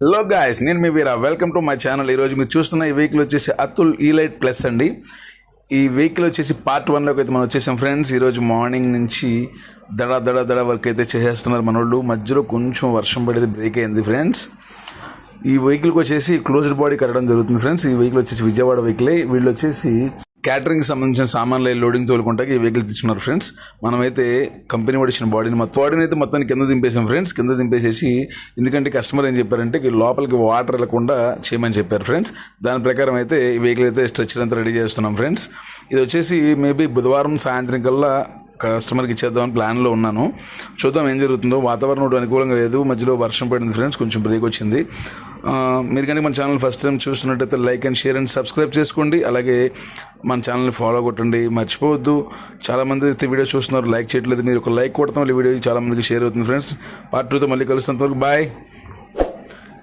Hello guys, నేను మీ Veera. Welcome to my channel. ఈరోజు మీరు చూస్తున్న ఈ వెహికల్ వచ్చేసి అతుల్ ఈలైట్ ప్లస్ అండి. ఈ వెహికల్ వచ్చేసి పార్ట్ 1లోకి అయితే మనం వచ్చేసాం ఫ్రెండ్స్. ఈరోజు మార్నింగ్ నుంచి దడ వర్క్ అయితే చేసేస్తున్నారు మనోళ్ళు. మధ్యలో కొంచెం వర్షం పడేది బ్రేక్ అయింది ఫ్రెండ్స్. ఈ వెహికల్కి వచ్చేసి క్లోజ్డ్ బాడీ కట్టడం జరుగుతుంది ఫ్రెండ్స్. ఈ వెహికల్ వచ్చేసి విజయవాడ వెహికలే. వీళ్ళు వచ్చేసి క్యాటరింగ్ సంబంధించిన సామాన్లు లోడింగ్ తోలుకుంటాకి ఈ వెహికల్ తెచ్చుకున్నారు ఫ్రెండ్స్. మనమైతే కంపెనీ పడిచిన బాడీని అయితే మొత్తాన్ని కింద దింపేసాం ఫ్రెండ్స్. కింద దింపేసేసి, ఎందుకంటే కస్టమర్ ఏం చెప్పారంటే లోపలికి వాటర్ వెళ్ళకుండా చేయమని చెప్పారు ఫ్రెండ్స్. దాని ప్రకారం అయితే ఈ వెహికల్ అయితే స్ట్రక్చర్ అంతా రెడీ చేస్తున్నాం ఫ్రెండ్స్. ఇది వచ్చేసి మేబీ బుధవారం సాయంత్రం కల్లా కస్టమర్కి ఇచ్చేద్దామని ప్లాన్లో ఉన్నాను. చూద్దాం ఏం జరుగుతుందో. వాతావరణం అనుకూలంగా లేదు, మధ్యలో వర్షం పడింది ఫ్రెండ్స్, కొంచెం బ్రేక్ వచ్చింది. మీరు కనుక మన ఛానల్ ఫస్ట్ టైం చూస్తున్నట్టయితే like and share and subscribe చేసుకోండి. అలాగే మన ఛానల్ని ఫాలో కొట్టండి, మర్చిపోవద్దు. చాలామంది అయితే వీడియో చూస్తున్నారు, లైక్ చేయట్లేదు. మీరు ఒక లైక్ కొడతాం, ఈ వీడియో చాలామందికి షేర్ అవుతుంది ఫ్రెండ్స్. పార్ట్ 2తో మళ్ళీ కలుస్తాం. బాయ్.